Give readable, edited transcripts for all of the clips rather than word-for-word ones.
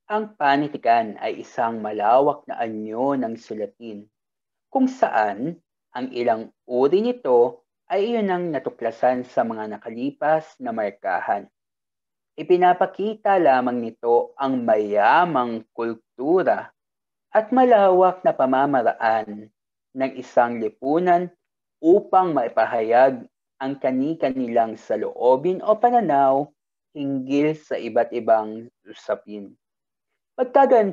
Ang panitikan ay isang malawak na anyo ng sulatin, kung saan ang ilang uri nito ay iyon ang natuklasan sa mga nakalipas na markahan. Ipinapakita lamang nito ang mayamang kultura at malawak na pamamaraan ng isang lipunan upang maipahayag ang kani-kanilang saloobin o pananaw hinggil sa iba't ibang usapin. Magkagayon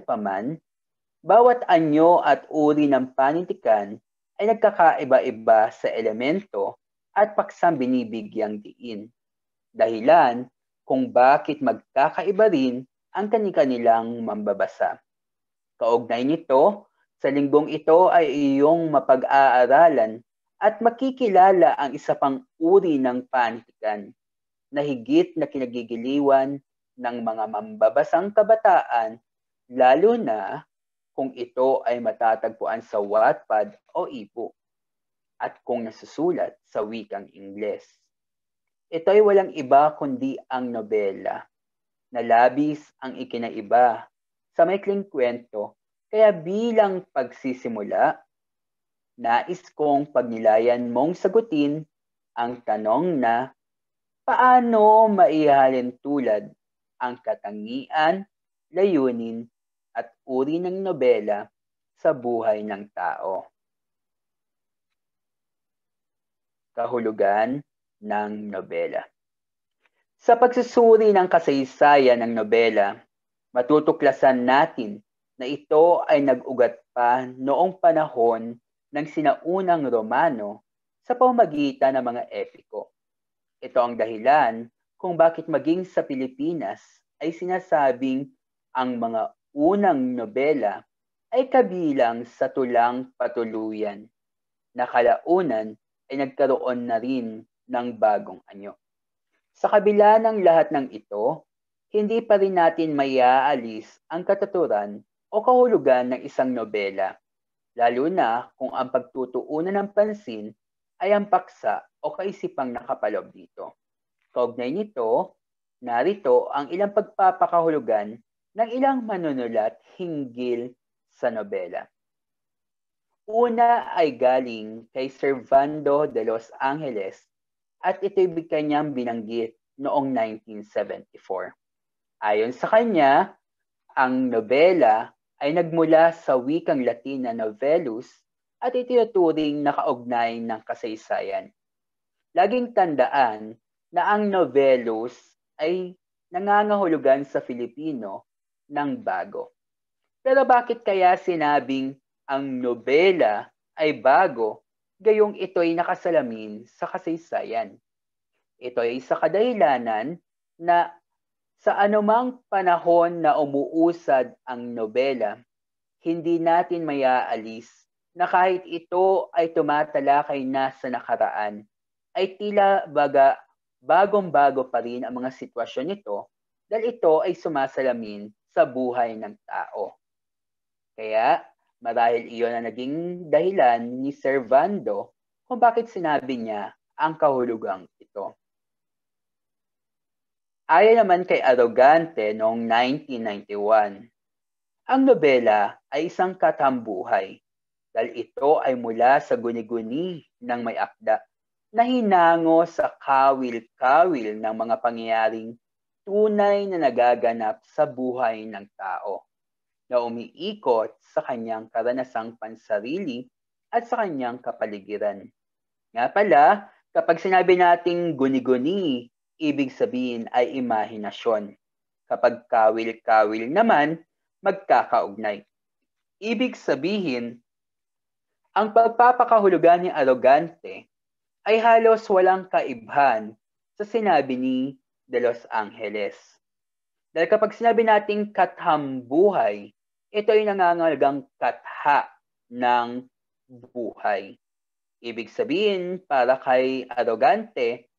bawat anyo at uri ng panintikan ay nagkakaiba-iba sa elemento at paksang binibigyang diin. Dahilan kung bakit magkakaiba rin ang kani-kanilang mambabasa. Kaugnay nito, sa linggong ito ay iyong mapag-aaralan at makikilala ang isa pang uri ng panitikan na higit na kinagigiliwan ng mga mambabasang kabataan, lalo na kung ito ay matatagpuan sa Wattpad o e-book at kung nasusulat sa wikang Ingles. Ito ay walang iba kundi ang nobela, na labis ang ikinaiba sa maikling kwento, kaya bilang pagsisimula, nais kong pagnilayan mong sagutin ang tanong na paano maihalin tulad ang katangian, layunin, at uri ng nobela sa buhay ng tao. Kahulugan ng nobela. Sa pagsusuri ng kasaysayan ng nobela, matutuklasan natin na ito ay nag-ugat pa noong panahon ng sinaunang Romano sa pamamagitan ng mga epiko. Ito ang dahilan kung bakit maging sa Pilipinas ay sinasabing ang mga unang nobela ay kabilang sa tulang patuluyan, na kalaunan ay nagkaroon na rin ng bagong anyo. Sa kabila ng lahat ng ito, hindi pa rin natin maiaalis ang katuturan o kahulugan ng isang nobela, lalo na kung ang pagtutuunan ng pansin ay ang paksa o kaisipang nakapaloob dito. Kaugnay nito, narito ang ilang pagpapakahulugan ng ilang manunulat hinggil sa nobela. Una ay galing kay Servando de los Angeles at ito'y kanyang binanggit noong 1974. Ayon sa kanya, ang nobela ay nagmula sa wikang Latin na novellus at itinuturing na kaugnay ng kasaysayan. Laging tandaan na ang novellus ay nangangahulugan sa Filipino ng bago. Pero bakit kaya sinabing ang nobela ay bago, gayong ito'y nakasalamin sa kasaysayan? Ito ay sa kadahilanan na sa anumang panahon na umuusad ang nobela, hindi natin mayaalis na kahit ito ay tumatalakay na sa nakaraan, ay tila baga bagong-bago pa rin ang mga sitwasyon nito dahil ito ay sumasalamin sa buhay ng tao. Kaya marahil iyon ang naging dahilan ni Servando kung bakit sinabi niya ang kahulugang ito. Ayon naman kay Arrogante noong 1991, ang nobela ay isang katambuhay dahil ito ay mula sa guni-guni ng may akda na hinango sa kawil-kawil ng mga pangyayaring tunay na nagaganap sa buhay ng tao, na umiikot sa kanyang karanasang pansarili at sa kanyang kapaligiran. Nga pala, kapag sinabi nating guni-guni, ibig sabihin ay imahinasyon. Kapag kawil-kawil naman, magkakaugnay. Ibig sabihin, ang pagpapakahulugan ni Arrogante ay halos walang kaibhan sa sinabi ni De Los Angeles. Dahil kapag sinabi nating kathambuhay, ito ay nangangalagang katha ng buhay. Ibig sabihin, para kay Arrogante,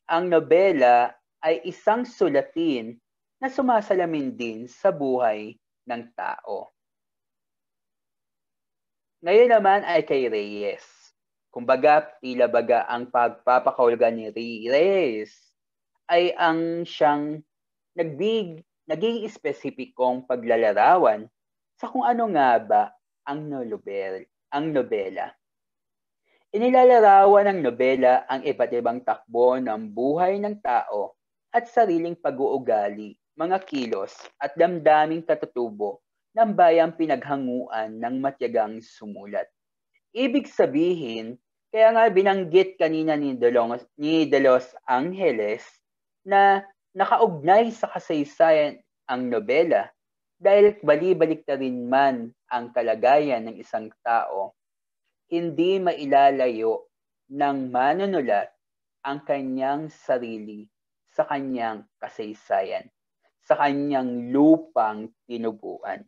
ang nobela ay isang sulatin na sumasalamin din sa buhay ng tao. Ngayon naman ay kay Reyes. Kumbaga, tila baga ang pagpapakahulugan ni Reyes ay ang siyang naging espesipikong paglalarawan sa kung ano nga ba ang nobela. Inilalarawan ng nobela ang iba't ibang takbo ng buhay ng tao at sariling pag-uugali, mga kilos at damdaming katutubo ng bayang pinaghanguan ng matyagang sumulat. Ibig sabihin, kaya nga binanggit kanina ni De Los Angeles na nakaugnay sa kasaysayan ang nobela dahil bali-balik na rin man ang kalagayan ng isang tao, hindi mailalayo ng manunulat ang kanyang sarili sa kanyang kasaysayan, sa kanyang lupang tinubuan.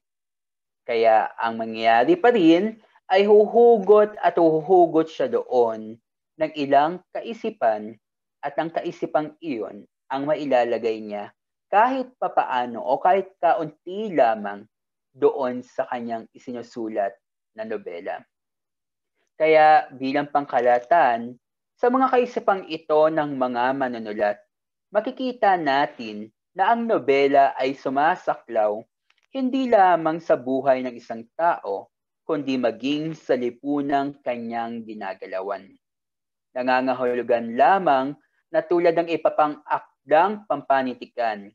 Kaya ang mangyayari pa rin ay huhugot siya doon ng ilang kaisipan at ang kaisipang iyon ang mailalagay niya kahit papaano o kahit kaunti lamang doon sa kanyang isinusulat na nobela. Kaya bilang pangkalatan, sa mga kaisipang ito ng mga manunulat, makikita natin na ang nobela ay sumasaklaw hindi lamang sa buhay ng isang tao, kundi maging sa lipunang kanyang ginagalawan. Nangangahulugan lamang na tulad ng ipapang-akdang pampanitikan,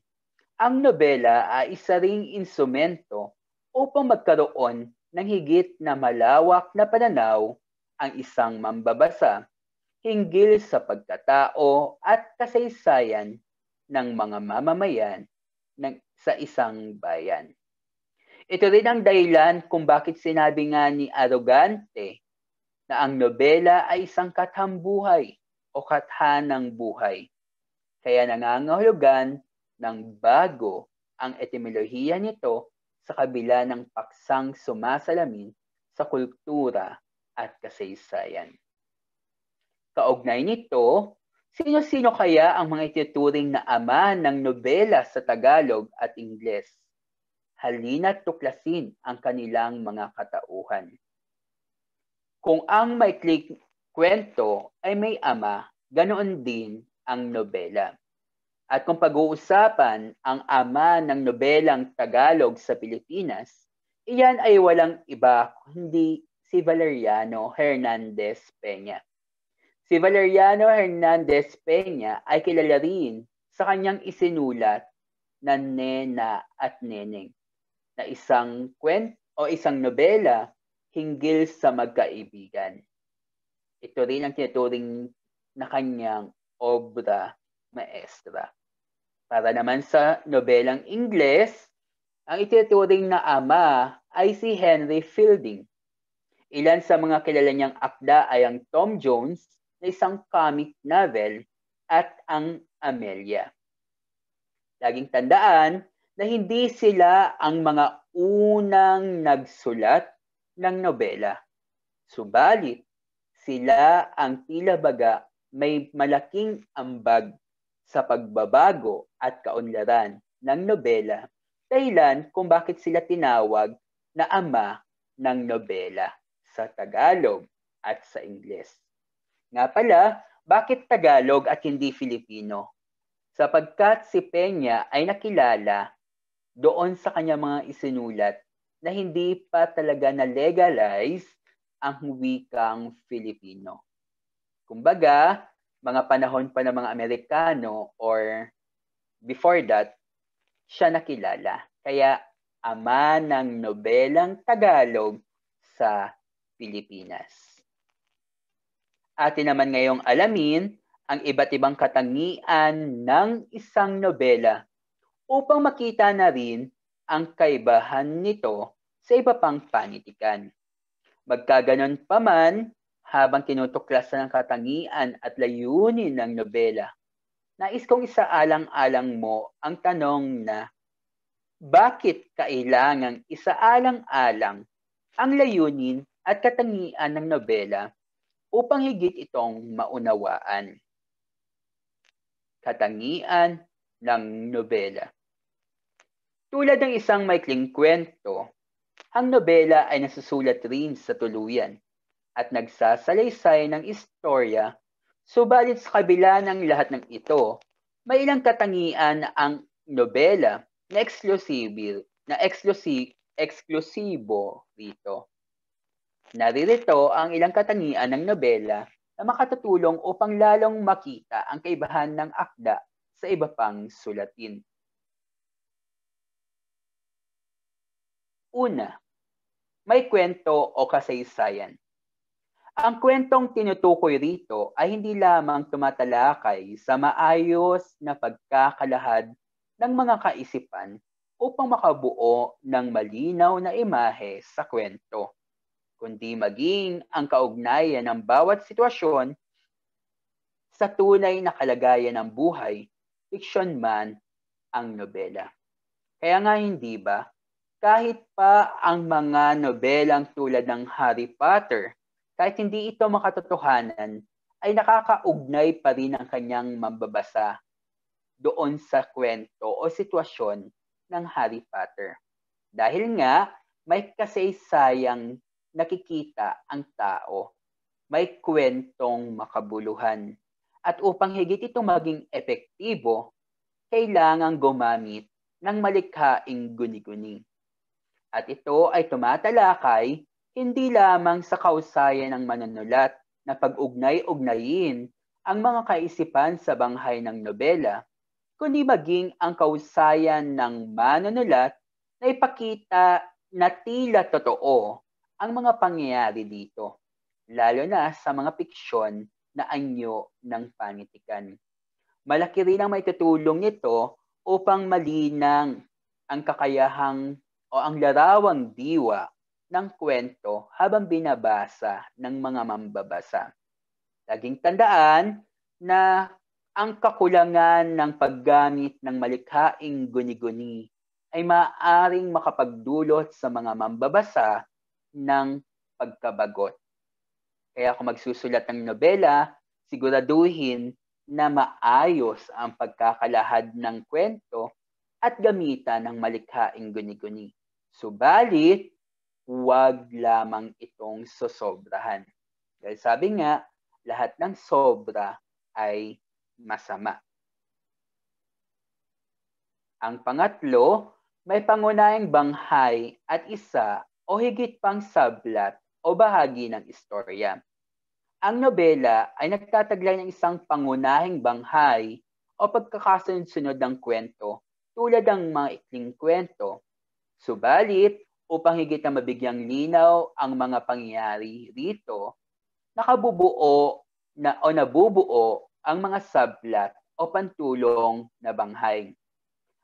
ang nobela ay isa ring instrumento upang magkaroon ng higit na malawak na pananaw ang isang mambabasa hinggil sa pagkatao at kasaysayan ng mga mamamayan sa isang bayan. Ito rin ang dahilan kung bakit sinabi nga ni Arrogante na ang nobela ay isang kathambuhay o kathanang buhay. Kaya nangangahulugan ng bago ang etimolohiya nito sa kabila ng paksang sumasalamin sa kultura at kasaysayan. Kaugnay nito, sino-sino kaya ang mga ituturing na ama ng nobela sa Tagalog at Ingles? Halina't tuklasin ang kanilang mga katauhan. Kung ang maikling kwento ay may ama, ganoon din ang nobela. At kung pag-uusapan ang ama ng nobelang Tagalog sa Pilipinas, iyan ay walang iba kundi si Valeriano Hernandez Peña. Si Valeriano Hernandez Peña ay kilala rin sa kanyang isinulat na Nena at Neneng, na isang nobela hinggil sa magkaibigan. Ito rin ang tinuturing na kanyang obra maestra. Para naman sa nobelang Ingles, ang itinuturing na ama ay si Henry Fielding. Ilan sa mga kilala niyang akda ay ang Tom Jones na isang comic novel at ang Amelia. Laging tandaan na hindi sila ang mga unang nagsulat ng nobela. Subalit, sila ang tila baga may malaking ambag sa pagbabago at kaunlaran ng nobela, dahilan kung bakit sila tinawag na ama ng nobela sa Tagalog at sa Ingles. Nga pala, bakit Tagalog at hindi Filipino? Sapagkat si Peña ay nakilala doon sa kanyang mga isinulat na hindi pa talaga na-legalize ang wikang Filipino. Kumbaga, mga panahon pa ng mga Amerikano or before that, siya nakilala. Kaya ama ng nobelang Tagalog sa Pilipinas. Atin naman ngayong alamin ang iba't ibang katangian ng isang nobela upang makita na rin ang kaibahan nito sa iba pang panitikan. Magkaganon pa man, habang tinutuklasan ang katangian at layunin ng nobela, nais kong isaalang-alang mo ang tanong na, bakit kailangang isaalang-alang ang layunin at katangian ng nobela upang higit itong maunawaan? Katangian ng nobela. Tulad ng isang maikling kwento, ang nobela ay nasusulat rin sa tuluyan at nagsasalaysay ng istorya, subalit sa kabila ng lahat ng ito, may ilang katangian ang nobela eksklusibo rito. Naririto ang ilang katangian ng nobela na makatutulong upang lalong makita ang kaibahan ng akda sa iba pang sulatin. Una, may kwento o kasaysayan. Ang kwentong tinutukoy rito ay hindi lamang tumatalakay sa maayos na pagkakalahad ng mga kaisipan upang makabuo ng malinaw na imahe sa kwento, kundi maging ang kaugnayan ng bawat sitwasyon sa tunay na kalagayan ng buhay, fiksyon man ang nobela. Kaya nga hindi ba, kahit pa ang mga nobelang tulad ng Harry Potter, kahit hindi ito makatotohanan, ay nakakaugnay pa rin ang kanyang mambabasa doon sa kwento o sitwasyon ng Harry Potter. Dahil nga, may kasaysayang nakikita ang tao, may kwentong makabuluhan. At upang higit ito maging epektibo, kailangang gumamit ng malikhaing guni-guni. At ito ay tumatalakay hindi lamang sa kausayan ng manunulat na pag-ugnay-ugnayin ang mga kaisipan sa banghay ng nobela, kundi maging ang kausayan ng manunulat na ipakita na tila totoo ang mga pangyayari dito, lalo na sa mga piksyon na anyo ng panitikan. Malaki rin ang maitutulong nito upang malinang ang kakayahang o ang larawang diwa ng kwento habang binabasa ng mga mambabasa. Laging tandaan na ang kakulangan ng paggamit ng malikhaing guni-guni ay maaaring makapagdulot sa mga mambabasa ng pagkabagot. Kaya kung magsusulat ng nobela, siguraduhin na maayos ang pagkakalahad ng kwento at gamitan ng malikhaing guni-guni. Subalit, huwag lamang itong sosobrahan. Dahil sabi nga, lahat ng sobra ay masama. Ang pangatlo, may pangunahing banghay at isa o higit pang sablat o bahagi ng istorya. Ang nobela ay nagtataglay ng isang pangunahing banghay o pagkakasunod-sunod ng kwento tulad ng mga ikling kwento. Subalit, upang higit na mabigyang linaw ang mga pangyayari rito, nabubuo ang mga sablat o pantulong na banghay.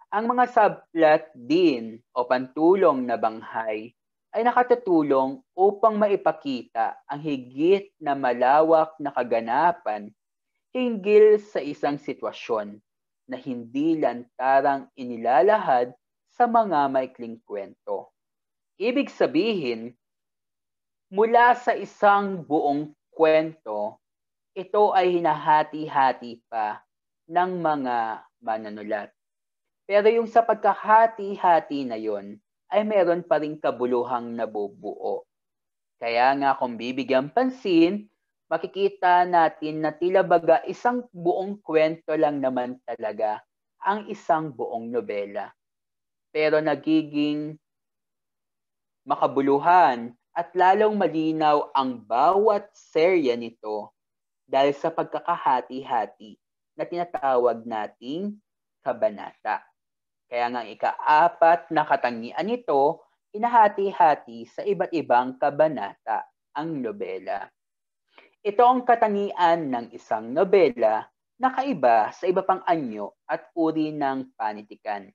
Ang mga sablat din o pantulong na banghay ay nakatutulong upang maipakita ang higit na malawak na kaganapan hinggil sa isang sitwasyon na hindi lantarang inilalahad sa mga maikling kwento. Ibig sabihin, mula sa isang buong kwento, ito ay hinahati-hati pa ng mga manunulat. Pero yung sa pagkahati-hati na yon ay meron pa ring kabuluhang nabubuo. Kaya nga kung bibigyan pansin, makikita natin na tila baga isang buong kwento lang naman talaga ang isang buong nobela. Pero nagiging makabuluhan at lalong malinaw ang bawat serya nito dahil sa pagkakahati-hati na tinatawag nating kabanata. Kaya nga ika-4 na katangian nito, inahati-hati sa iba't ibang kabanata ang nobela. Ito ang katangian ng isang nobela na kaiba sa iba pang anyo at uri ng panitikan.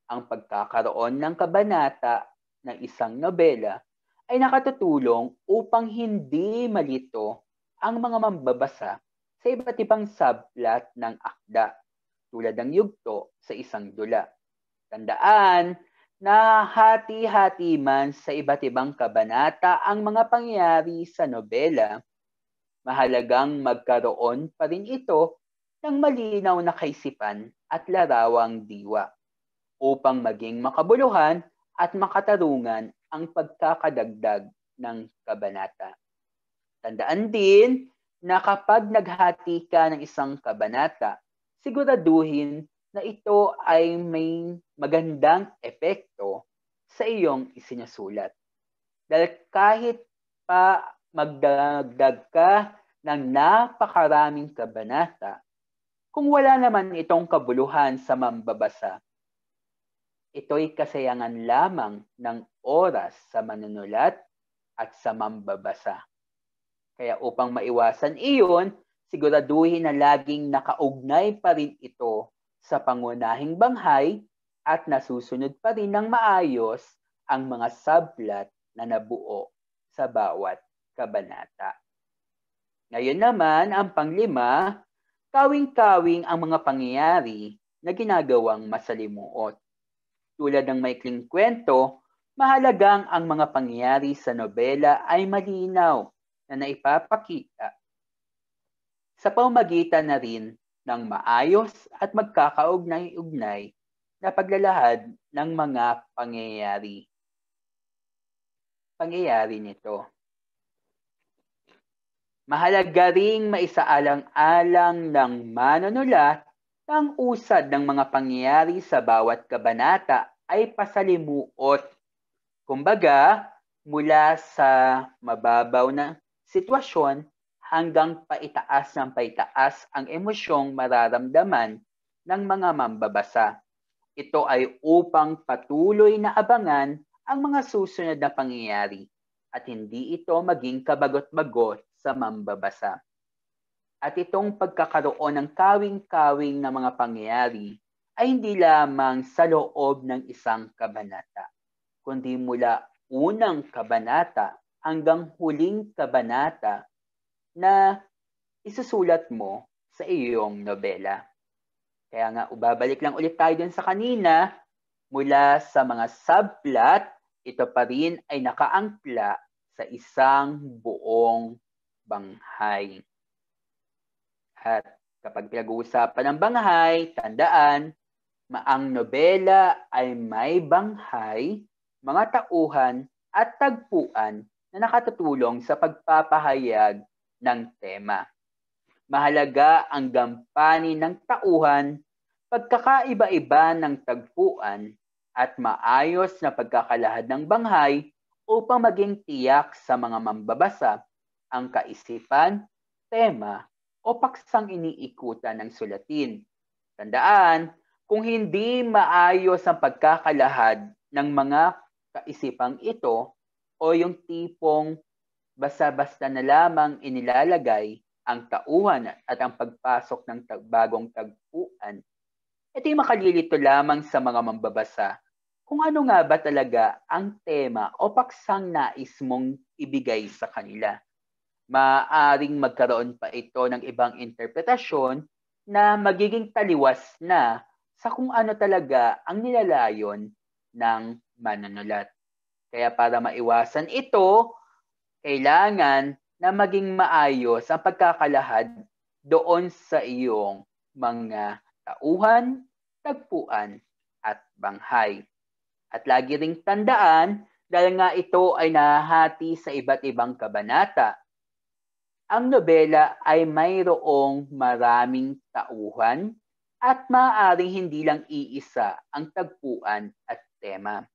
Ang pagkakaroon ng kabanata ng isang nobela ay nakatutulong upang hindi malito ang mga mambabasa sa iba't ibang sablat ng akda tulad ng yugto sa isang dula. Tandaan na hati-hati man sa iba't ibang kabanata ang mga pangyayari sa nobela, mahalagang magkaroon pa rin ito ng malinaw na kaisipan at larawang diwa upang maging makabuluhan at makatarungan ang pagkakadagdag ng kabanata. Tandaan din na kapag naghati ka ng isang kabanata, siguraduhin na ito ay may magandang epekto sa iyong isinusulat. Dahil kahit pa magdagdag ka ng napakaraming kabanata, kung wala naman itong kabuluhan sa mambabasa, ito'y kasayangan lamang ng oras sa manunulat at sa mambabasa. Kaya upang maiwasan iyon, siguraduhin na laging nakaugnay pa rin ito sa pangunahing banghay at nasusunod pa rin ng maayos ang mga subplot na nabuo sa bawat kabanata. Ngayon naman, ang panglima, kawing-kawing ang mga pangyayari na ginagawang masalimuot. Tulad ng maikling kwento, mahalagang ang mga pangyayari sa nobela ay malinaw na naipapakita sa pamamagitan na rin ng maayos at magkakaugnay-ugnay na paglalahad ng mga pangyayari nito. Mahalaga ring maisaalang-alang ng manunulat na ang usad ng mga pangyayari sa bawat kabanata ay pasalimuot. Kumbaga, mula sa mababaw na sitwasyon hanggang paitaas ng paitaas ang emosyong mararamdaman ng mga mambabasa. Ito ay upang patuloy na abangan ang mga susunod na pangyayari at hindi ito maging kabagot-bagot sa mambabasa. At itong pagkakaroon ng kawing-kawing na mga pangyayari ay hindi lamang sa loob ng isang kabanata, kundi mula unang kabanata hanggang huling kabanata na isusulat mo sa iyong nobela. Kaya nga, babalik lang ulit tayo dun sa kanina, mula sa mga subplot, ito pa rin ay nakaangkla sa isang buong banghay. At kapag pinag-uusapan ng banghay, tandaan, ang nobela ay may banghay, mga tauhan at tagpuan na nakatutulong sa pagpapahayag ng tema. Mahalaga ang gampanin ng tauhan, pagkakaiba-iba ng tagpuan at maayos na pagkakalahad ng banghay upang maging tiyak sa mga mambabasa ang kaisipan, tema o paksang iniikutan ng sulatin. Tandaan, kung hindi maayos ang pagkakalahad ng mga kaisipang ito o yung tipong basta-basta na lamang inilalagay ang tauhan at ang pagpasok ng bagong tagpuan, ito'y makalilito lamang sa mga mambabasa kung ano nga ba talaga ang tema o paksang nais mong ibigay sa kanila. Maaaring magkaroon pa ito ng ibang interpretasyon na magiging taliwas na sa kung ano talaga ang nilalayon ng manunulat. Kaya para maiwasan ito, kailangan na maging maayos ang pagkakalahad doon sa iyong mga tauhan, tagpuan, at banghay. At lagi ring tandaan, dahil nga ito ay nahahati sa iba't ibang kabanata, ang nobela ay mayroong maraming tauhan at maaaring hindi lang iisa ang tagpuan at tema.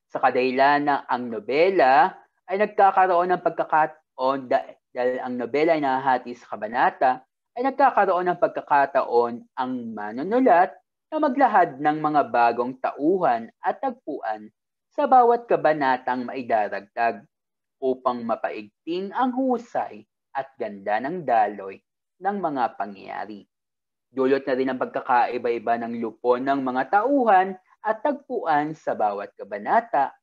Sa kadahilan ng ang nobela ay nagkakaroon ng pagkakataon dahil ang nobela ay nahahati sa kabanata, ay nagkakaroon ng pagkakataon ang manunulat na maglahad ng mga bagong tauhan at tagpuan sa bawat kabanatang maidaragdag upang mapaigting ang husay at ganda ng daloy ng mga pangyayari. Dulot na rin ang pagkakaiba-iba ng lupon ng mga tauhan at tagpuan sa bawat kabanata.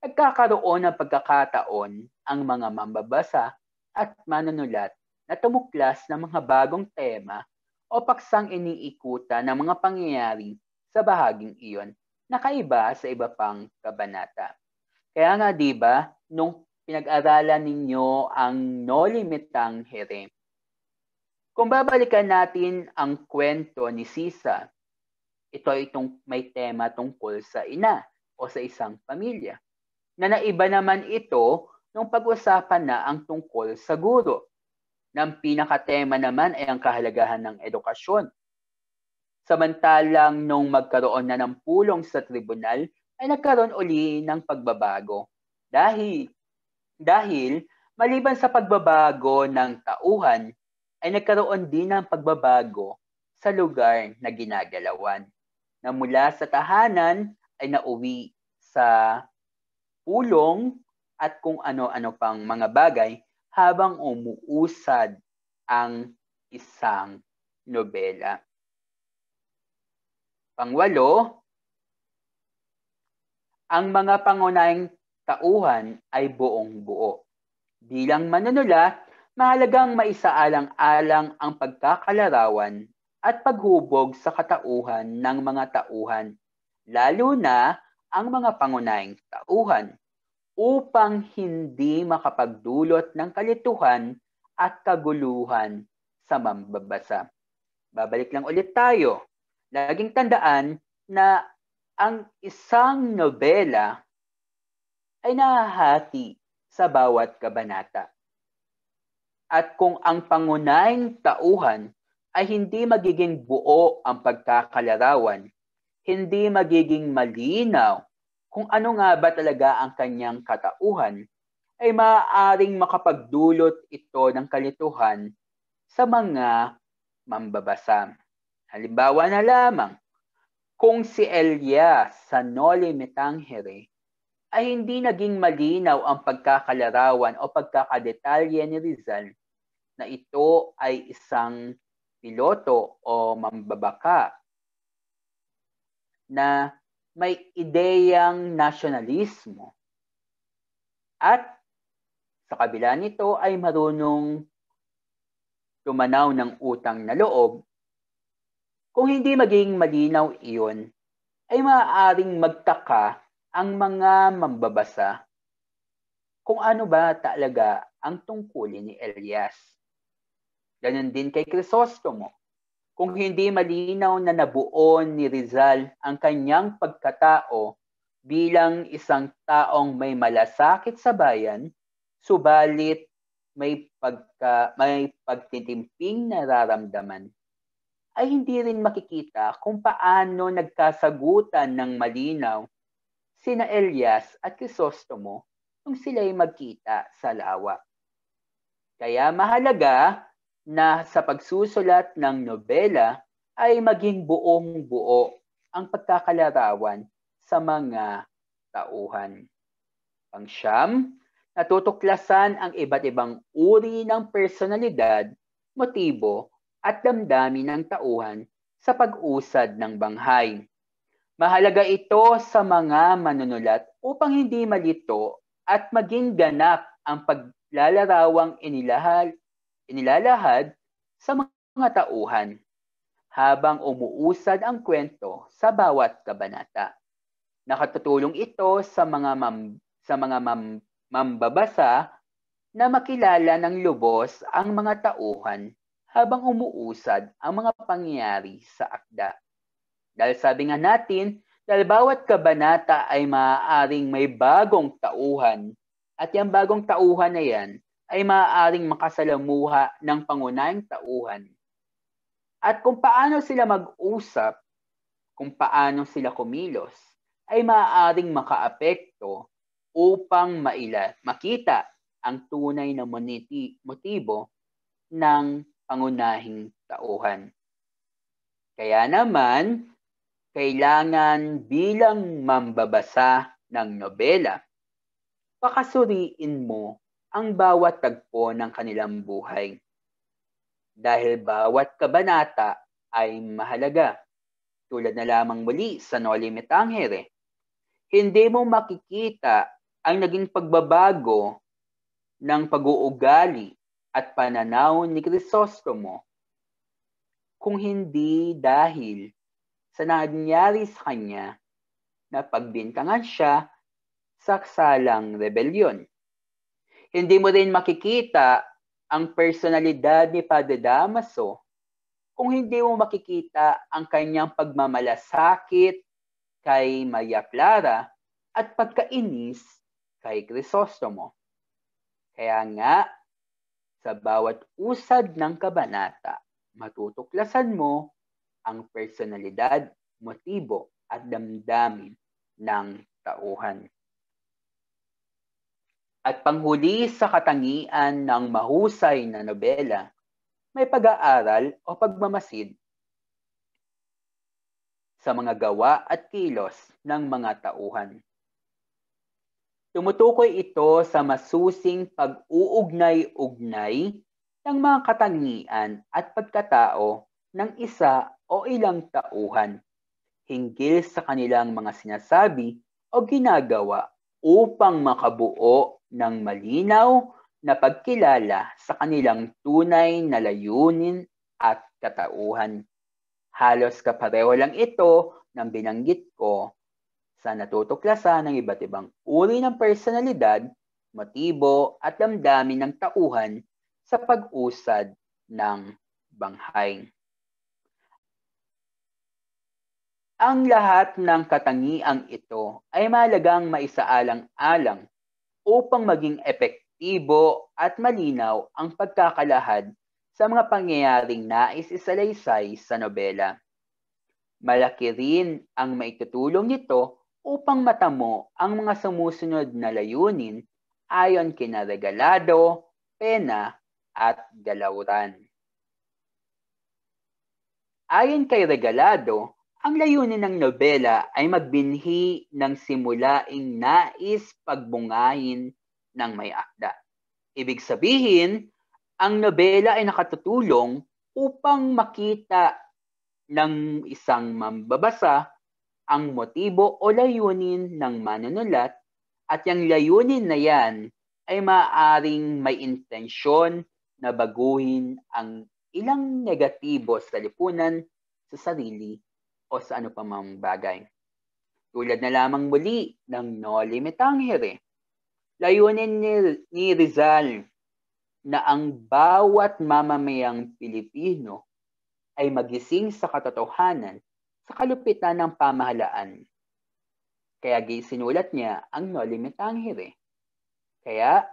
Nagkakaroon ng pagkakataon ang mga mambabasa at manunulat na tumuklas ng mga bagong tema o paksang iniikutan ng mga pangyayari sa bahaging iyon na kaiba sa iba pang kabanata. Kaya nga 'di ba, nung pinag-aralan ninyo ang Noli Me Tangere, kung babalikan natin ang kwento ni Sisa, ito ay itong may tema tungkol sa ina o sa isang pamilya. Na naiba naman ito nung pag-usapan na ang tungkol sa guro. Nang pinakatema naman ay ang kahalagahan ng edukasyon. Samantalang nung magkaroon na ng pulong sa tribunal, ay nagkaroon uli ng pagbabago. Dahil maliban sa pagbabago ng tauhan, ay nagkaroon din ng pagbabago sa lugar na ginagalawan, na mula sa tahanan ay nauwi sa pulong at kung ano-ano pang mga bagay habang umuusad ang isang nobela. Pangwalo, ang mga pangunahing tauhan ay buong-buo. Bilang manunulat, mahalagang maisaalang-alang ang pagkakalarawan at paghubog sa katauhan ng mga tauhan, lalo na ang mga pangunahing tauhan, upang hindi makapagdulot ng kalituhan at kaguluhan sa mambabasa. Babalik lang ulit tayo. Laging tandaan na ang isang nobela ay nahahati sa bawat kabanata. At kung ang pangunahing tauhan ay hindi magiging buo ang pagkakalarawan, hindi magiging malinaw kung ano nga ba talaga ang kanyang katauhan, ay maaaring makapagdulot ito ng kalituhan sa mga mambabasa. Halimbawa na lamang, kung si Elias sa Noli Me Tangere ay hindi naging malinaw ang pagkakalarawan o pagkakadetalye ni Rizal na ito ay isang piloto o mambabaka na may ideyang nasyonalismo at sa kabila nito ay marunong tumanaw ng utang na loob. Kung hindi maging malinaw iyon, ay maaaring magtaka ang mga mambabasa kung ano ba talaga ang tungkulin ni Elias. Ganon din kay Crisostomo. Kung hindi malinaw na nabuo ni Rizal ang kanyang pagkatao bilang isang taong may malasakit sa bayan, subalit may pagtitimping nararamdaman, ay hindi rin makikita kung paano nagkasagutan ng malinaw sina Elias at Crisostomo nung sila'y magkita sa lawa. Kaya mahalaga na sa pagsusulat ng nobela ay maging buong-buo ang pagkakalarawan sa mga tauhan. Pangsyam, natutuklasan ang iba't ibang uri ng personalidad, motibo, at damdamin ng tauhan sa pag-usad ng banghay. Mahalaga ito sa mga manunulat upang hindi malito at maging ganap ang paglalarawang inilalahad sa mga tauhan habang umuusad ang kwento sa bawat kabanata. Nakatutulong ito sa mga mambabasa na makilala ng lubos ang mga tauhan habang umuusad ang mga pangyayari sa akda. Dahil sabi nga natin, dahil bawat kabanata ay maaaring may bagong tauhan at yung bagong tauhan na yan ay maaaring makasalamuha ng pangunahing tauhan. At kung paano sila mag-usap, kung paano sila kumilos, ay maaaring makaapekto upang makita ang tunay na motibo ng pangunahing tauhan. Kaya naman, kailangan bilang mambabasa ng nobela, pakasuriin mo ang bawat tagpo ng kanilang buhay. Dahil bawat kabanata ay mahalaga. Tulad na lamang muli sa Noli Me Tangere, hindi mo makikita ang naging pagbabago ng pag-uugali at pananaw ni Crisostomo kung hindi dahil sa nangyari sa kanya na pagbintangan siya sa salang rebelyon. Hindi mo rin makikita ang personalidad ni Padre Damaso kung hindi mo makikita ang kanyang pagmamalasakit kay Maria Clara at pagkainis kay Crisostomo. Kaya nga, sa bawat usad ng kabanata, matutuklasan mo ang personalidad, motibo at damdamin ng tauhan. At panghuli sa katangian ng mahusay na nobela, may pag-aaral o pagmamasid sa mga gawa at kilos ng mga tauhan. Tumutukoy ito sa masusing pag-uugnay-ugnay ng mga katangian at pagkatao ng isa o ilang tauhan hinggil sa kanilang mga sinasabi o ginagawa upang makabuo ng malinaw na pagkilala sa kanilang tunay na layunin at katauhan. Halos kapareho lang ito ng binanggit ko sa natutuklasan ng iba't ibang uri ng personalidad, motibo at damdamin ng tauhan sa pag-usad ng banghay. Ang lahat ng katangiang ito ay mahalagang maisaalang-alang upang maging epektibo at malinaw ang pagkakalahad sa mga pangyayaring nais isalaysay sa nobela. Malaki rin ang maitutulong nito upang matamo ang mga sumusunod na layunin ayon kina Regalado, Pena, at Galauran. Ayon kay Regalado, ang layunin ng nobela ay magbinhi ng simulaing nais pagbungayin ng may akda. Ibig sabihin, ang nobela ay nakatutulong upang makita ng isang mambabasa ang motibo o layunin ng manunulat at yung layunin na yan ay maaaring may intensyon na baguhin ang ilang negatibo sa lipunan, sa sarili o sa ano pa mang bagay. Tulad na lamang muli ng Noli Me Tangere, layunin ni Rizal na ang bawat mamamayang Pilipino ay magising sa katotohanan sa kalupitan ng pamahalaan. Kaya sinulat niya ang Noli Me Tangere. Kaya,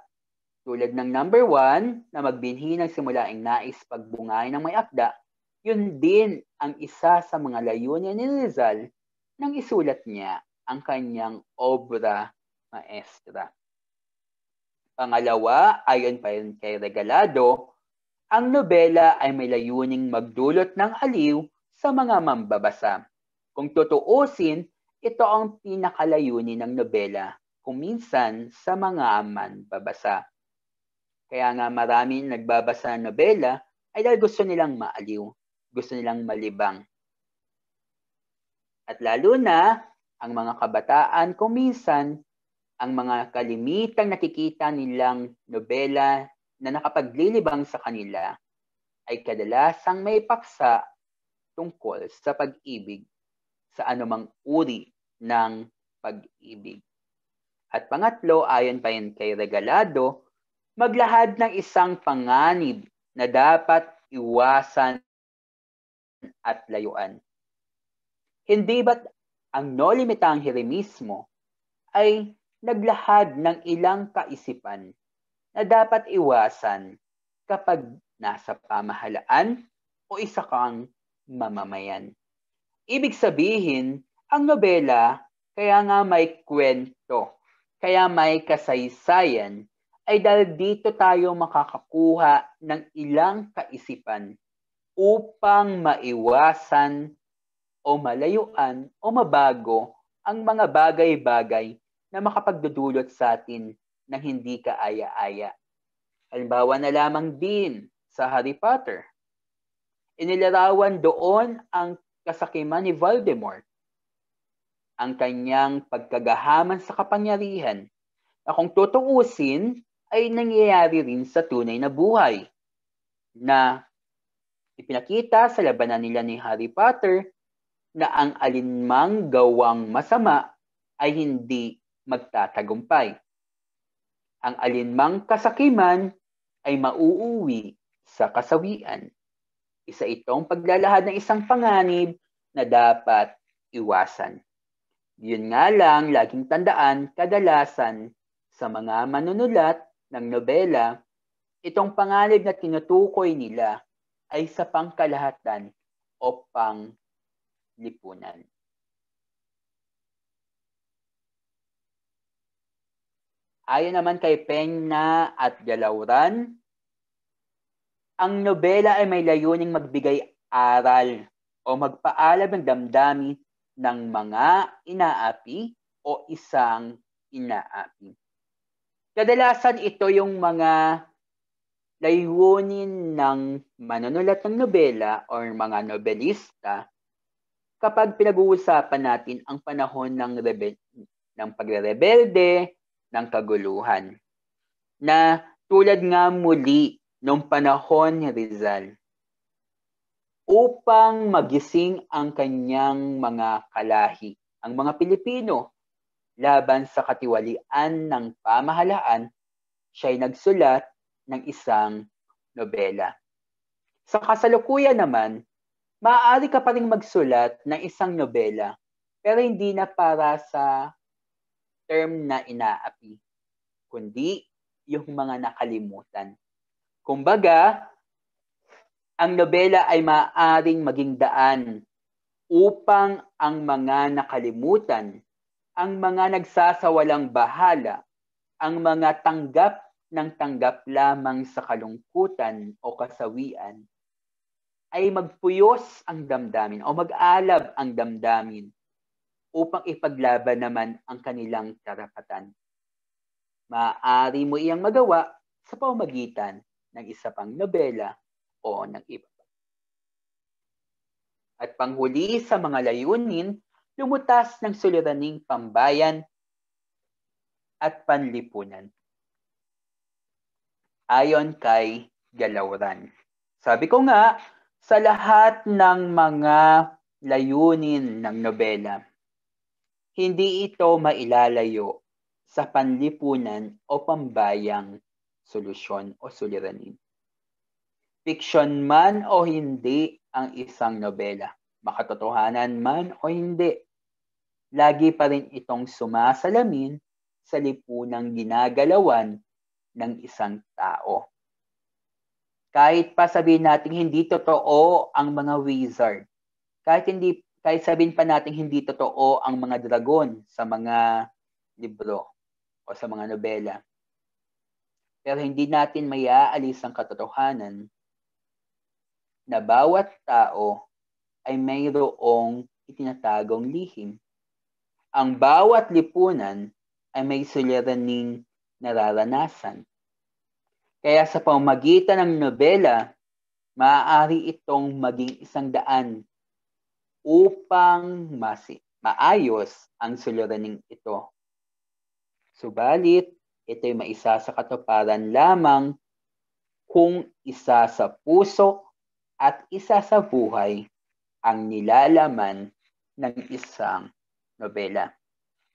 tulad ng number 1 na magbinhi ng simulaing nais pagbungay ng may akda, yun din ang isa sa mga layunin ni Rizal nang isulat niya ang kanyang obra maestra. Pangalawa, ayon pa rin kay Regalado, ang nobela ay may layuning magdulot ng aliw sa mga mambabasa. Kung tutuusin, ito ang pinakalayunin ng nobela kung minsan sa mga manbabasa. Kaya nga maraming nagbabasa ng nobela ay dahil gusto nilang maaliw, gusto nilang malibang. At lalo na, ang mga kabataan kung minsan, ang mga kalimitang nakikita nilang nobela na nakapaglilibang sa kanila ay kadalasang may paksa tungkol sa pag-ibig sa anumang uri ng pag-ibig. At pangatlo, ayon pa rin kay Regalado, maglahad ng isang panganib na dapat iwasan at layuan. Hindi ba't ang Noli Me Tangere mismo ay naglahad ng ilang kaisipan na dapat iwasan kapag nasa pamahalaan o isa kang mamamayan. Ibig sabihin, ang nobela, kaya nga may kwento, kaya may kasaysayan, ay dahil dito tayo makakakuha ng ilang kaisipan upang maiwasan o malayuan o mabago ang mga bagay-bagay na makapagdudulot sa atin ng hindi kaaya-aya. Halimbawa na lamang din sa Harry Potter. Inilarawan doon ang kasakiman ni Voldemort, ang kanyang pagkagahaman sa kapangyarihan na kung tutuusin ay nangyayari rin sa tunay na buhay na ipinakita sa labanan nila ni Harry Potter na ang alinmang gawang masama ay hindi magtatagumpay. Ang alinmang kasakiman ay mauuwi sa kasawian. Isa itong paglalahad ng isang panganib na dapat iwasan. Yun nga lang, laging tandaan, kadalasan sa mga manunulat ng nobela, itong panganib na tinutukoy nila ay sa pangkalahatan o pang panlipunan. Ayon naman kay Peña at Galauran, ang nobela ay may layuning magbigay aral o magpaalam ng damdamin ng mga inaapi o isang inaapi. Kadalasan ito yung mga layunin ng manunulat ng nobela o mga nobelista kapag pinag-uusapan natin ang panahon ng pagre-rebelde, ng kaguluhan. Na tulad nga muli nung panahon ni Rizal, upang magising ang kanyang mga kalahi, ang mga Pilipino, laban sa katiwalian ng pamahalaan, siya'y nagsulat ng isang nobela. Sa kasalukuyan naman, maaari ka pa rin magsulat ng isang nobela, pero hindi na para sa term na inaapi, kundi yung mga nakalimutan. Kumbaga, ang nobela ay maaaring maging daan upang ang mga nakalimutan, ang mga nagsasawalang bahala, ang mga tanggap ng tanggap lamang sa kalungkutan o kasawian, ay magpuyos ang damdamin o mag-alab ang damdamin upang ipaglaban naman ang kanilang karapatan. Maaari mo iyang magawa sa pamamagitan ng isa pang nobela o ng iba pa. At panghuli sa mga layunin, lumutas ng suliraning pambayan at panlipunan. Ayon kay Galauran. Sabi ko nga, sa lahat ng mga layunin ng nobela, hindi ito mailalayo sa panlipunan o pambayang solusyon o suliranin. Fiction man o hindi ang isang nobela, makatotohanan man o hindi, lagi pa rin itong sumasalamin sa lipunang ginagalawan ng isang tao. Kahit pa sabihin natin hindi totoo ang mga wizard, kahit sabihin pa natin hindi totoo ang mga dragon sa mga libro o sa mga nobela, pero hindi natin maiaalis ang katotohanan na bawat tao ay mayroong itinatagong lihim. Ang bawat lipunan ay may suliraning nararanasan. Kaya sa pamamagitan ng nobela, maaari itong maging isang daan upang maayos ang suliraning ito. Subalit, ito'y maisa sa katuparan lamang kung isa sa puso at isa sa buhay ang nilalaman ng isang nobela.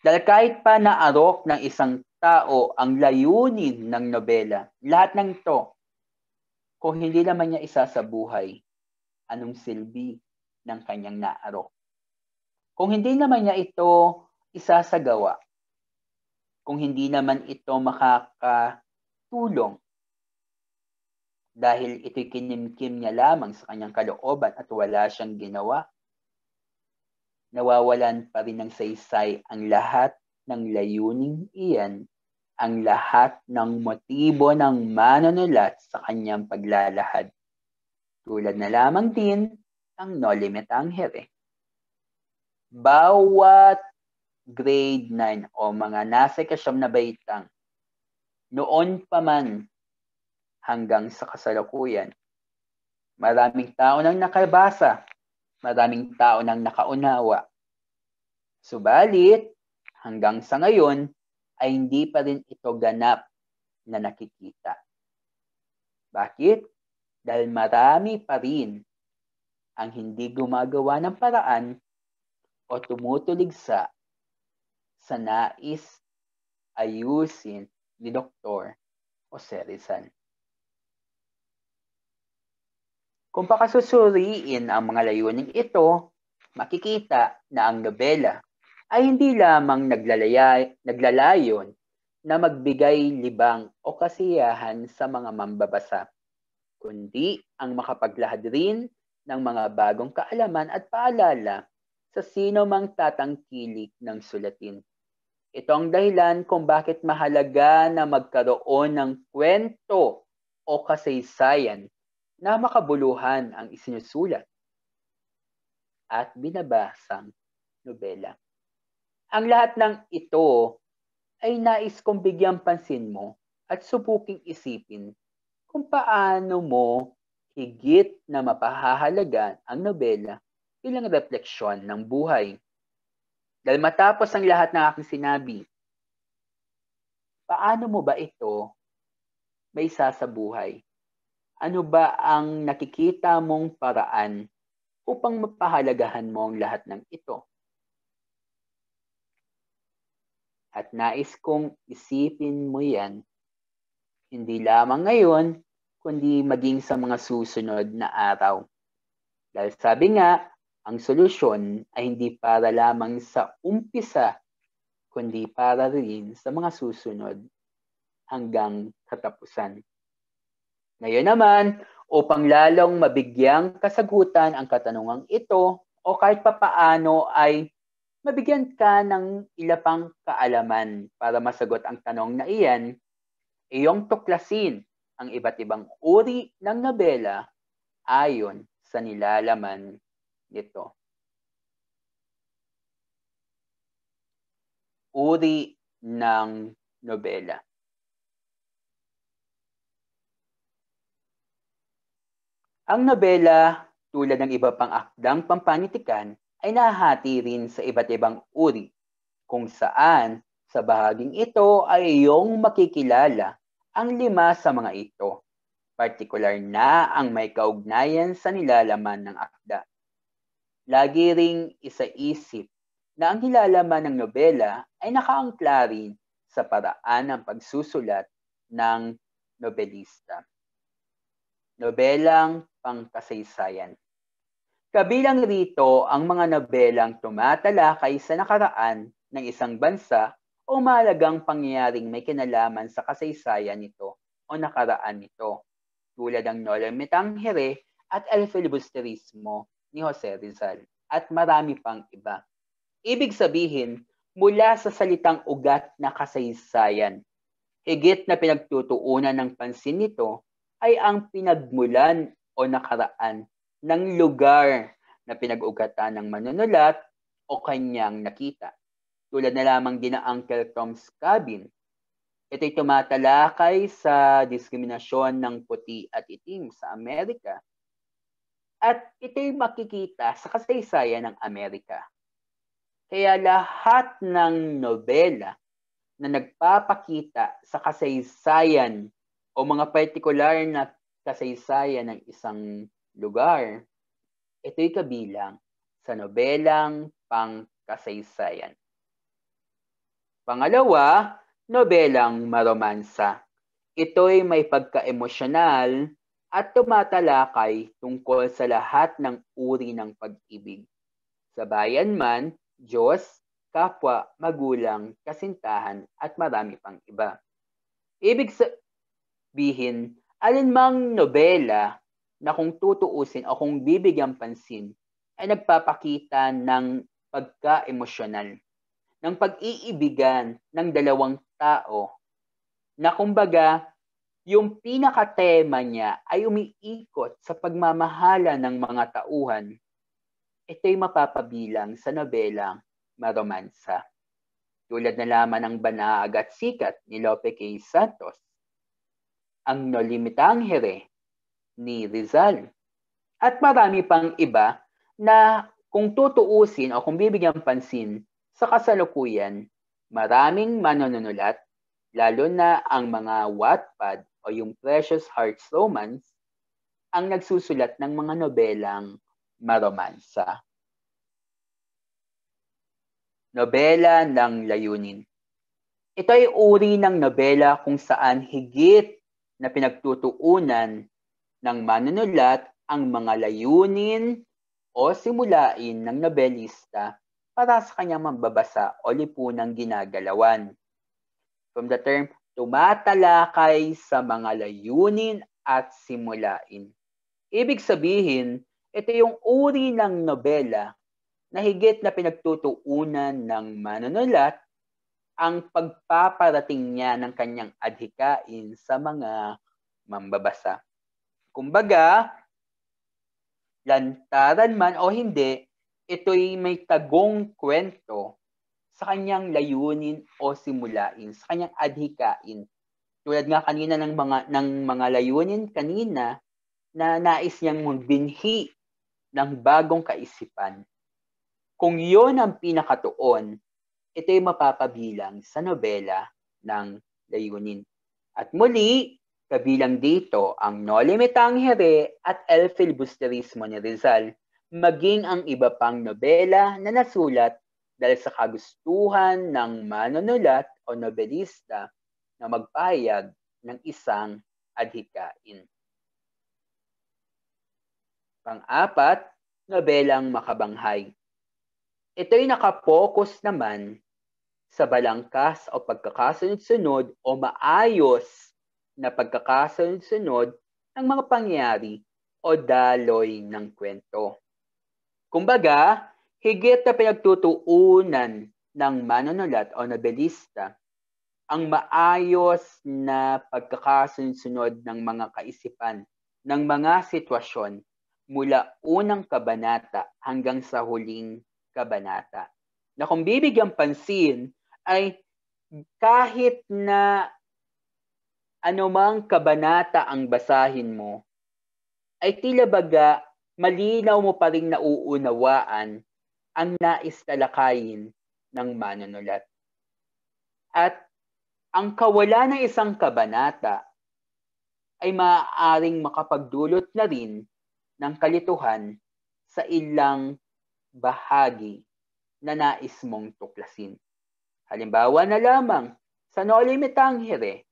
Dahil kahit pa naarok ng isang tao ang layunin ng nobela, lahat ng ito, kung hindi naman niya isa sa buhay, anong silbi ng kanyang naarok? Kung hindi naman niya ito isa sa gawa, kung hindi naman ito makakatulong dahil ito'y kinimkim niya lamang sa kanyang kalooban at wala siyang ginawa, nawawalan pa rin ng saysay ang lahat ng layuning iyan, ang lahat ng motibo ng manunulat sa kanyang paglalahad. Tulad na lamang din ang Noli Me Tangere. Bawat grade 9 o mga nasa ikasyam na baitang, noon pa man hanggang sa kasalukuyan, maraming tao nang nakabasa, maraming tao nang nakaunawa. Subalit, hanggang sa ngayon, ay hindi pa rin ito ganap na nakikita. Bakit? Dahil marami pa rin ang hindi gumagawa ng paraan o tumutuligsa sa nais ayusin ni Dr. Jose Rizal. Kung pakasusuriin ang mga layuning ito, makikita na ang nobela ay hindi lamang naglalayon na magbigay libang o kasiyahan sa mga mambabasa, kundi ang makapaglahad rin ng mga bagong kaalaman at paalala sa sino mang tatangkilik ng sulatin. Ito ang dahilan kung bakit mahalaga na magkaroon ng kwento o kasaysayan na makabuluhan ang isinusulat at binabasang nobela. Ang lahat ng ito ay nais kong bigyang pansin mo at subuking isipin kung paano mo higit na mapahahalagan ang nobela bilang refleksyon ng buhay. Dahil matapos ang lahat ng aking sinabi, paano mo ba ito may sasabuhay? Ano ba ang nakikita mong paraan upang mapahalagahan mo ang lahat ng ito? At nais kong isipin mo yan, hindi lamang ngayon, kundi maging sa mga susunod na araw. Dahil sabi nga, ang solusyon ay hindi para lamang sa umpisa, kundi para rin sa mga susunod hanggang katapusan. Ngayon naman, upang lalong mabigyang kasagutan ang katanungang ito o kahit papaano ay mabigyan ka ng ilapang kaalaman para masagot ang tanong na iyan, iyong tuklasin ang iba't ibang uri ng nobela ayon sa nilalaman nito. Uri ng nobela. Ang nobela, tulad ng iba pang akdang pampanitikan, ay nahati rin sa iba't ibang uri, kung saan sa bahaging ito ay iyong makikilala ang 5 sa mga ito, partikular na ang may kaugnayan sa nilalaman ng akda. Lagi ring isaisip na ang nilalaman ng nobela ay nakaangkla rin sa paraan ng pagsusulat ng nobelista. Nobelang pangkasaysayan. Kabilang rito ang mga nobelang tumatalakay sa nakaraan ng isang bansa o mahalagang pangyayaring may kinalaman sa kasaysayan nito o nakaraan nito, tulad ng Nola Metangere at El Filibusterismo ni Jose Rizal, at marami pang iba. Ibig sabihin, mula sa salitang ugat na kasaysayan, higit na pinagtutuunan ng pansin nito ay ang pinagmulan o nakaraan ng lugar na pinag-ugatan ng manunulat o kanyang nakita. Tulad na lamang din ng Uncle Tom's Cabin. Ito'y tumatalakay sa diskriminasyon ng puti at itim sa Amerika. At ito'y makikita sa kasaysayan ng Amerika. Kaya lahat ng nobela na nagpapakita sa kasaysayan o mga partikular na kasaysayan ng isang lugar, ito'y kabilang sa nobelang pangkasaysayan. Pangalawa, nobelang maromansa. Ito'y may pagka-emosyonal at tumatalakay tungkol sa lahat ng uri ng pag-ibig. Sa bayan man, Diyos, kapwa, magulang, kasintahan, at marami pang iba. Ibig sabihin, alinmang nobela na kung tutuusin o kung bibigyan pansin ay nagpapakita ng pagka-emosyonal, ng pag-iibigan ng dalawang tao na kumbaga yung pinakatema niya ay umiikot sa pagmamahala ng mga tauhan. Ito'y mapapabilang sa nobelang maromansa. Tulad na lamang ng Banaag at Sikat ni Lope K. Santos, ang Noli Me Tangere ni Rizal, at marami pang iba na kung tutuusin o kung bibigyan pansin sa kasalukuyan, maraming manunulat, lalo na ang mga Wattpad o yung Precious Hearts Romance, ang nagsusulat ng mga nobelang maromansa. Nobela ng layunin. Ito ay uri ng nobela kung saan higit na pinagtutuunan ng manunulat ang mga layunin o simulain ng nobelista para sa kanyang mambabasa o lipunang ginagalawan. From the term, tumatalakay sa mga layunin at simulain. Ibig sabihin, ito yung uri ng nobela na higit na pinagtutuunan ng manunulat ang pagpaparating niya ng kanyang adhikain sa mga mambabasa. Kumbaga, lantaran man o hindi, ito'y may tagong kwento sa kanyang layunin o simulain, sa kanyang adhikain. Tulad nga kanina ng mga layunin kanina na nais niyang magbinhi ng bagong kaisipan. Kung yon ang pinakatuon, ito'y mapapabilang sa nobela ng layunin. At muli, kabilang dito ang Noli Me Tangere at El Filibusterismo ni Rizal, maging ang iba pang nobela na nasulat dahil sa kagustuhan ng manunulat o nobelista na magpahayag ng isang adhikain. Pang-apat, nobelang makabanghay. Ito'y nakapokus naman sa balangkas o pagkakasunod-sunod o maayos na pagkakasunod-sunod ng mga pangyayari o daloy ng kwento. Kumbaga, higit na pinagtutuunan ng manunulat o nobelista ang maayos na pagkakasunod-sunod ng mga kaisipan, ng mga sitwasyon mula unang kabanata hanggang sa huling kabanata. Na kung bibigyan pansin ay kahit na anumang kabanata ang basahin mo, ay tila baga malinaw mo pa rin nauunawaan ang nais talakayin ng manunulat. At ang kawalan ng isang kabanata ay maaaring makapagdulot na rin ng kalituhan sa ilang bahagi na nais mong tuklasin. Halimbawa na lamang, sa Noli Me Tangere,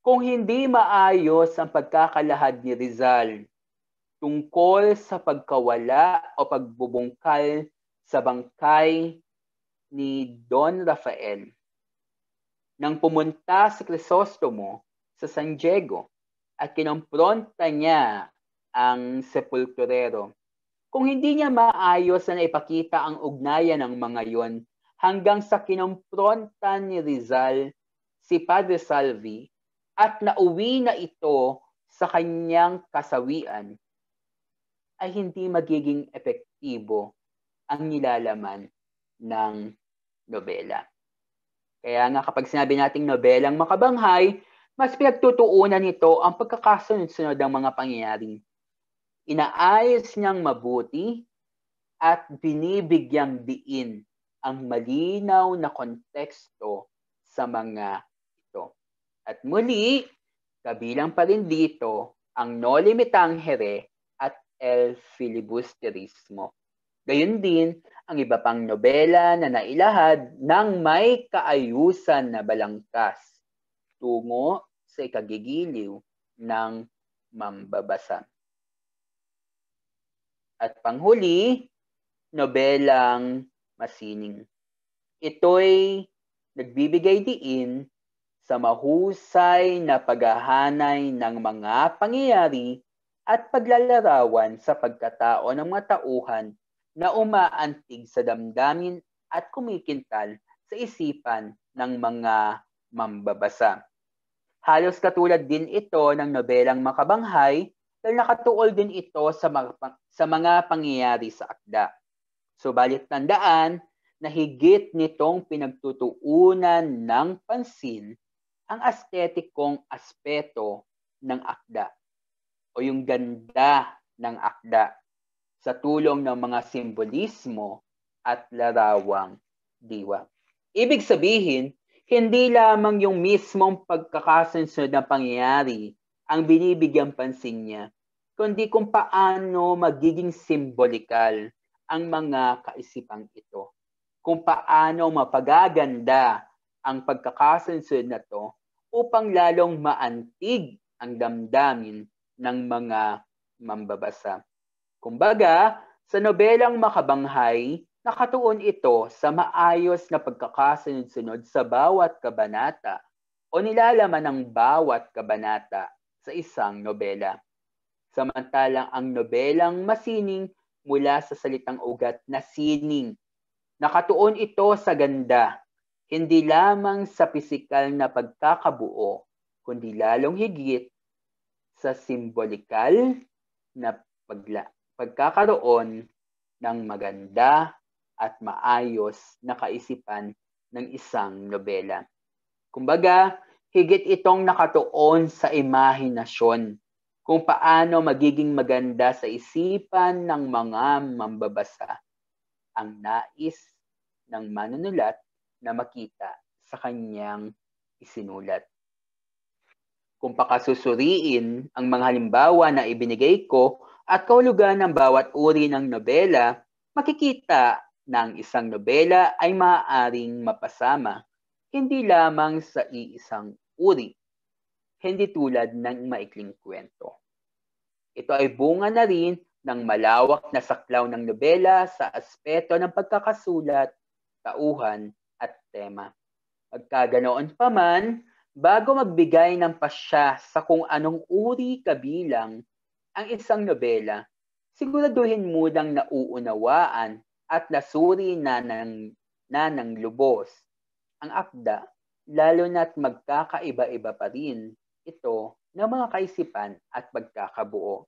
kung hindi maayos ang pagkakalahad ni Rizal tungkol sa pagkawala o pagbubungkal sa bangkay ni Don Rafael nang pumunta si Crisostomo sa San Diego at kinompronta niya ang sepulturero. Kung hindi niya maayos na ipakita ang ugnayan ng mga yon hanggang sa kinompronta ni Rizal si Padre Salvi at nauwi na ito sa kanyang kasawian, ay hindi magiging epektibo ang nilalaman ng nobela. Kaya nga kapag sinabi nating nobelang makabanghay, mas pinagtutuunan nito ang pagkakasunod-sunod ng mga pangyayari. Inaayos niyang mabuti at binibigyang diin ang malinaw na konteksto sa mga ito. At muli, kabilang pa rin dito ang Noli Me Tangere at El Filibusterismo. Gayun din ang iba pang nobela na nailahad ng may kaayusan na balangkas tungo sa ikagigiliw ng mambabasa. At panghuli, nobelang masining. Ito'y nagbibigay diin sa mahusay na paghahanay ng mga pangyayari at paglalarawan sa pagkatao ng mga tauhan na umaantig sa damdamin at kumikintal sa isipan ng mga mambabasa. Halos katulad din ito ng nobelang makabanghay dahil nakatuol din ito sa mga pangyayari sa akda. Subalit tandaan na higit nitong pinagtutuunan ng pansin ang aesthetikong aspeto ng akda o yung ganda ng akda sa tulong ng mga simbolismo at larawang diwa. Ibig sabihin, hindi lamang yung mismong pagkakasunod ng pangyayari ang binibigyang pansin niya, kundi kung paano magiging simbolikal ang mga kaisipang ito. Kung paano mapagaganda ang pagkakasunod na to upang lalong maantig ang damdamin ng mga mambabasa. Kumbaga, sa nobelang makabanghay, nakatuon ito sa maayos na pagkakasunod-sunod sa bawat kabanata o nilalaman ng bawat kabanata sa isang nobela. Samantalang ang nobelang masining mula sa salitang ugat na sining. Nakatuon ito sa ganda, hindi lamang sa pisikal na pagkakabuo, kundi lalong higit sa simbolikal na pagkakaroon ng maganda at maayos na kaisipan ng isang nobela. Kumbaga, higit itong nakatuon sa imahinasyon kung paano magiging maganda sa isipan ng mga mambabasa ang nais ng manunulat na makita sa kanyang isinulat. Kung pakasusuriin ang mga halimbawa na ibinigay ko at kahulugan ng bawat uri ng nobela, makikita na ang isang nobela ay maaaring mapasama hindi lamang sa iisang uri, hindi tulad ng maikling kwento. Ito ay bunga na rin ng malawak na saklaw ng nobela sa aspeto ng pagkakasulat, tauhan, at tema. Magkaganoon pa man, bago magbigay ng pasya sa kung anong uri kabilang ang isang nobela, siguraduhin munang nauunawaan at nasuri na ng lubos ang akda, lalo na't magkakaiba-iba pa rin ito ng mga kaisipan at pagkakabuo.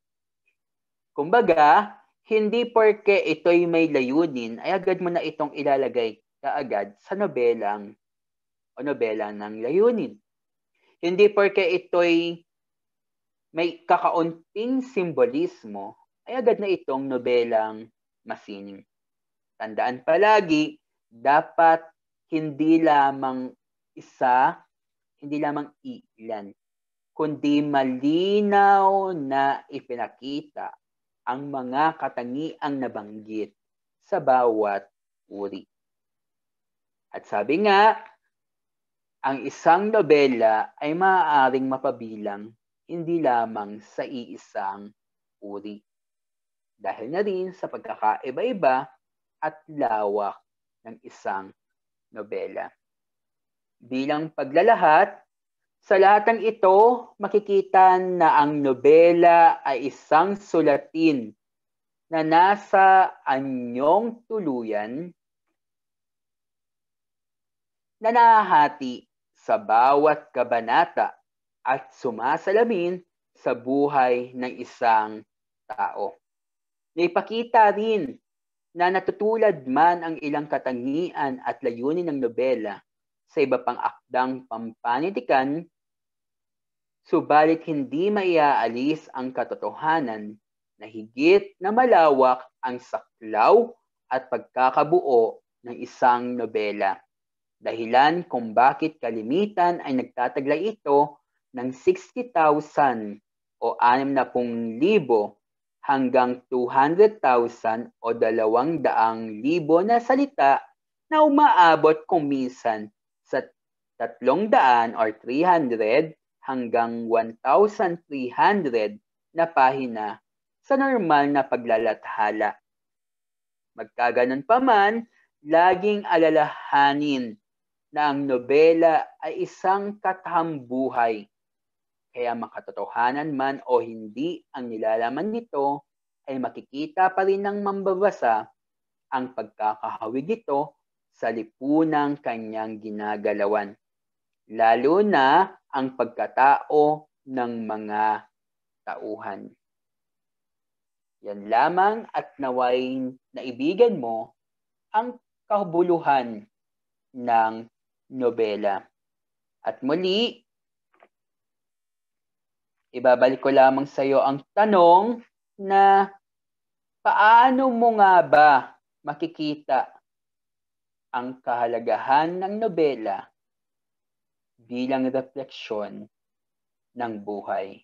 Kumbaga, hindi porke ito'y may layunin ay agad mo na itong ilalagay kaagad sa nobelang o nobela ng layunin. Hindi porke ito'y may kakaunting simbolismo ay agad na itong nobelang masining. Tandaan palagi, dapat hindi lamang isa, hindi lamang ilan, kundi malinaw na ipinakita ang mga katangiang nabanggit sa bawat uri. At sabi nga, ang isang nobela ay maaaring mapabilang hindi lamang sa iisang uri. Dahil na rin sa pagkakaiba-iba at lawak ng isang nobela. Bilang paglalahat, sa lahat ng ito, makikita na ang nobela ay isang sulatin na nasa anyong tuluyan na nahahati sa bawat kabanata at sumasalamin sa buhay ng isang tao. Naipakita rin na natutulad man ang ilang katangian at layunin ng nobela sa iba pang akdang pampanitikan, subalit hindi maiaalis ang katotohanan na higit na malawak ang saklaw at pagkakabuo ng isang nobela. Dahilan kung bakit kalimitan ay nagtataglay ito ng 60,000 o 60,000 hanggang 200,000 o 200,000 na salita na umaabot kung minsan sa 300 or 300 hanggang 1,300 na pahina sa normal na paglalathala. Magkaganon pa man, laging alalahanin na ang nobela ay isang katambuhay. Kaya makatotohanan man o hindi ang nilalaman nito, ay makikita pa rin ng mambabasa ang pagkakahawig nito sa lipunang kanyang ginagalawan. Lalo na ang pagkatao ng mga tauhan. Yan lamang at naway naibigan mo ang kahulugan ng nobela. At muli, ibabalik ko lamang sa iyo ang tanong na paano mo nga ba makikita ang kahalagahan ng nobela bilang refleksyon ng buhay?